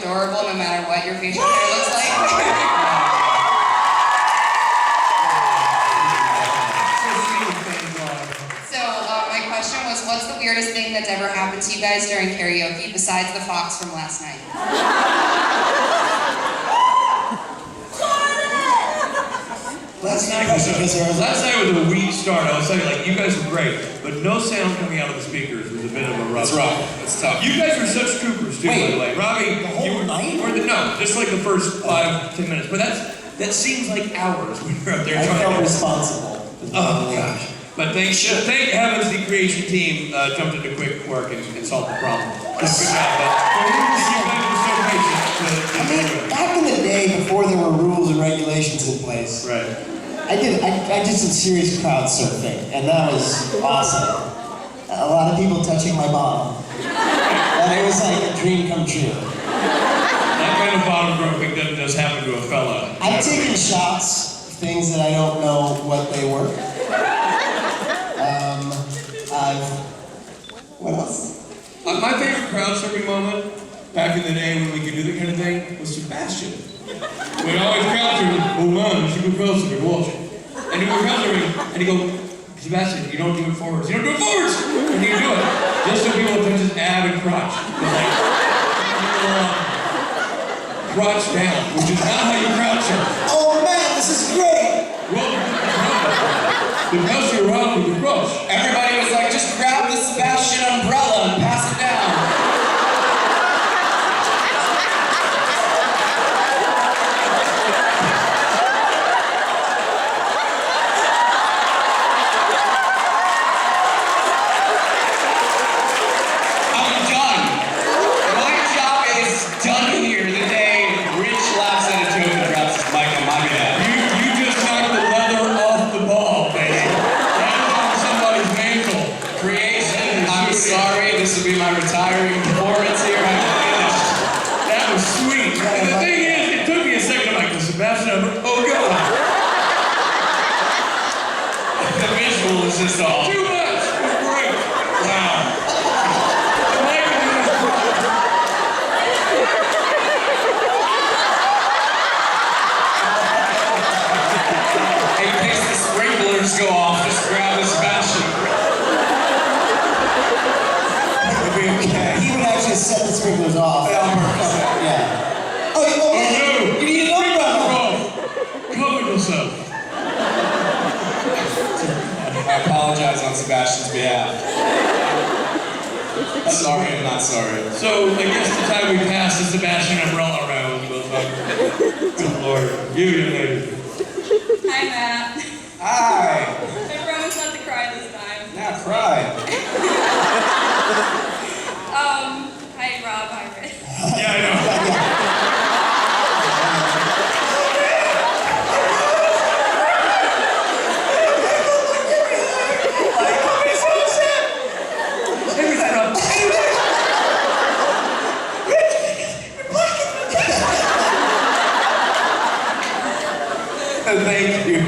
adorable no matter what your facial hair looks like. So my question was, what's the weirdest thing that's ever happened to you guys during karaoke besides the fox from last night? Last night was a weak start. I was saying, like, you guys were great, but no sound coming out of the speakers was a bit of a rough. That's rough. That's tough. You guys were such troopers too, by the way. Robbie, the whole night? No, just like the first 5-10 minutes. But that seems like hours when you're up there I trying felt to. responsible. Oh gosh. But thank heavens the creation team jumped into quick work and solved the problem. Good job. But you guys were so patient. I mean, back in the day, before there were rules and regulations in place, Right. I did some serious crowd surfing, and that was awesome. A lot of people touching my bottom. And it was like a dream come true. That kind of bottom groping doesn't just happen to a fella. I've taken shots of things that I don't know what they were. What else? My favorite crowd surfing moment back in the day when we could do that kind of thing was Sebastian. We'd always crowd surfing, oh man, you should go crowd surfing, watch it. And he would crowd surfing, and he'd go, Sebastian, you don't do it forwards. You don't do it forwards! And he'd do it. Just so people would touch his ab and crotch. But like, crotch down, which is not how you crowd surf. Oh man, this is great! Well, the crowd surf around with the crotch. Everybody was like, just grab the Sebastian umbrella and pass it down. I'm done. My job is done here the day Rich laughs at a joke and drops his mic on my behalf. You just knocked the leather off the ball, baby. That's on somebody's mantle. Creation, I'm sorry, this will be my retiring performance here. I'm finished. That was sweet. And the thing is, it took me a second. I'm like, the Sebastian, oh god. The visual is just all. Too much. It was great. Wow. In case the sprinklers go off, just grab the Sebastian. It'll be okay. He would actually set the sprinklers off. Yeah. Oh, you need an umbrella! Cover yourself. I apologize on Sebastian's behalf. Sorry, I'm not sorry. So, I guess the time we pass the Sebastian umbrella around, motherfucker. Good lord. You lady. Hi, Matt. Hi. I promise not to cry this time. Now cry. Hi, Rob. Hi, Rich. Yeah, I know. Thank you.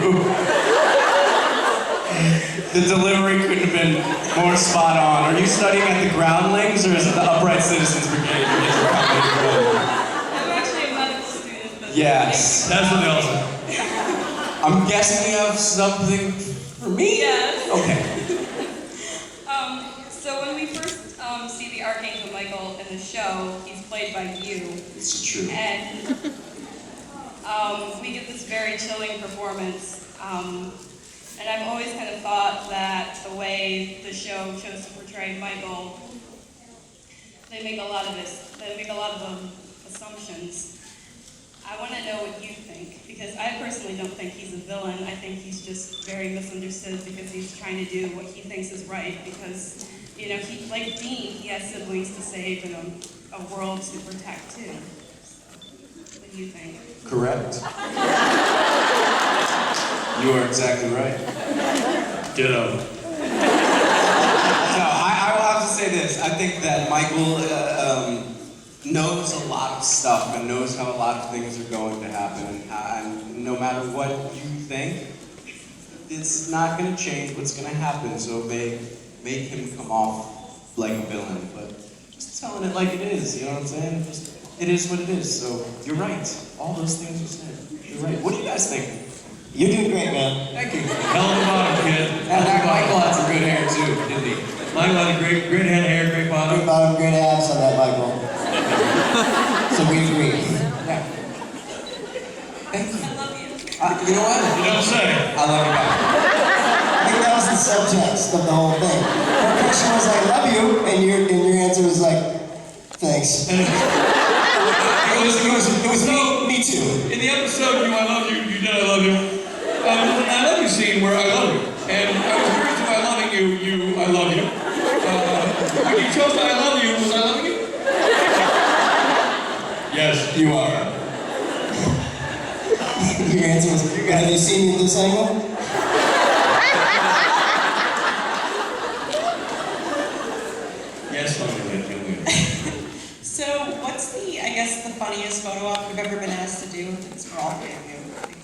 The delivery couldn't have been more spot on. Are you studying at the Groundlings, or is it the Upright Citizens Brigade you guys are coming from? I'm actually a medical student. But Yes. That's what they all say. I'm guessing you have something for me? Yes. Okay. So when we first see the Archangel Michael in the show, he's played by you. It's true. And we get this very chilling performance. And I've always kind of thought that the way the show chose to portray Michael, they make a lot of assumptions. I want to know what you think, because I personally don't think he's a villain. I think he's just very misunderstood because he's trying to do what he thinks is right, because, you know, he, like Dean, he has siblings to save and a world to protect too. What do you think? Correct. You are exactly right. Ditto. No, I will have to say this. I think that Michael knows a lot of stuff and knows how a lot of things are going to happen. And no matter what you think, it's not going to change what's going to happen. So it may make him come off like a villain, but just telling it like it is, you know what I'm saying? Just it is what it is. So you're right. All those things you said. You're right. What do you guys think? You're doing great, man. Thank you. Hell of a bottom, kid. And Michael had some good hair too, didn't he? Michael had a great head of hair, great bottom. Great bottom, great abs on that, Michael. So we agree. Yeah. Thank you. I love you. You know what? You don't say. I love you back. I think that was the subtext of the whole thing. Her question was like, love you, and your answer was like, thanks. And It was me too. in the episode, I love you, you did I love you. There's an I love you scene where I love you. And I was curious if I loving you, I love you. When you chose I love you, was I loving you? Yes, you are. Your answer was, have you seen me at this angle? Yes, I'm going to. So, what's the funniest photo op we've ever been asked to do? It's for all three of you.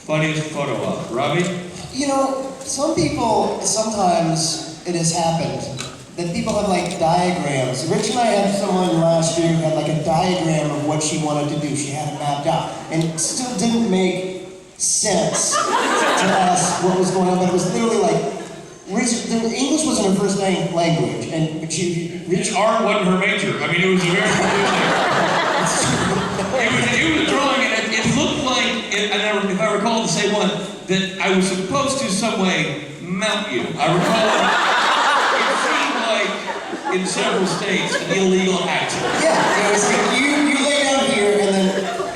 Funniest photo op. Robbie? You know, some people, sometimes it has happened that people have like diagrams. Rich and I had someone last year who had like a diagram of what she wanted to do. She had it mapped out. And it still didn't make sense to us what was going on, but it was literally like, English wasn't her first language, and Rich Art wasn't her major. I mean, it was a very it was a drawing, and it looked like, and if I recall the same one, that I was supposed to some way mount you. I recall it seemed like in several states an illegal act. Yeah, it was like you lay down here, and then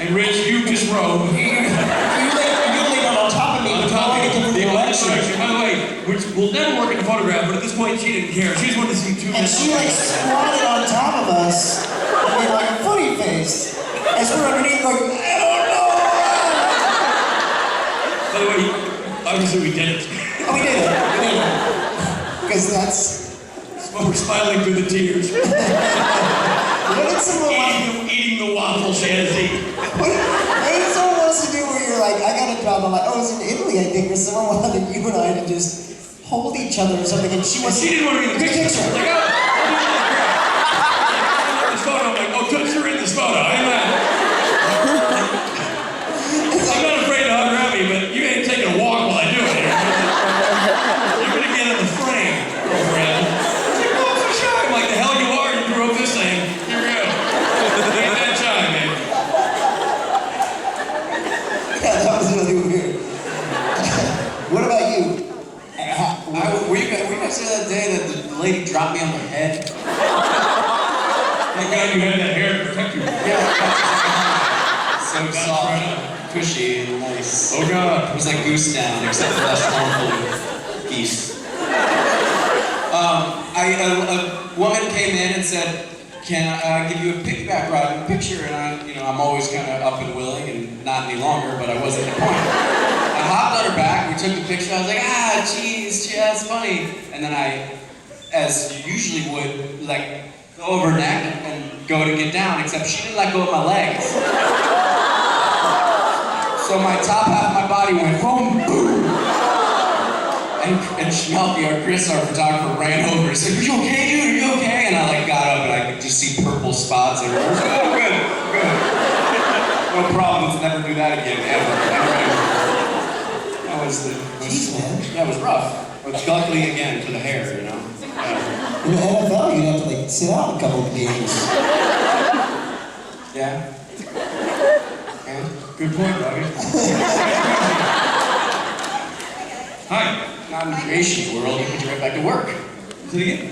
And Rich, you just rode. you lay down on top of me, On top of going in a the different other direction. direction. By the way, which will never work in a photograph, but at this point she didn't care. She just wanted to see two And men. she like squatted on top of us with like a funny face. As we're underneath like, I don't know. By the way, obviously we did it. Oh, we did it. Because that's We're smiling through the tears. what did someone want, Eating the waffle she had to eat. what did someone wants to do where you're like, I got a job, I'm like, oh, it was in Italy, I think, where someone wanted you and I to just hold each other or something, and she was She didn't want to be in the picture. Like, oh, this photo. I'm like, oh, good, you're in this photo. I'm not afraid to hug Robbie, but you ain't taking a walk while I do it here. You're gonna get in the frame, girlfriend. She's like, oh, so shy. I'm like, the hell you are. You grew up this thing. Here we go. Ain't that shy, man. yeah, that was really weird. What about you? Were you guys there that day that the lady dropped me on my head? Thank God you had that hair to protect you. Yeah. So soft, cushy, and nice. Oh, God. It was like goose down, except for less harmful geese. A woman came in and said, "Can I give you a piggyback ride in the picture?" And I'm always kind of up and willing, and not any longer, but I wasn't at the point. I hopped on her back, we took the picture, I was like, geez, yeah, that's funny. And then I, as you usually would, like, go over her neck and go to get down, except she didn't let go of my legs. So my top half of my body went boom, boom. And Schmelke, our photographer, ran over and said, "Are you okay, dude? Are you okay?" And I got up and I could just see purple spots everywhere. Oh, good. No problem, let's never do that again, ever. Jeez, man. Yeah, it was rough. But luckily, again, to the hair, you know? In the NFL, you'd have to like sit out a couple of games. Yeah. And? Good point, Robbie. Hi. Not in the creation world, you put you right back to work. Say it again.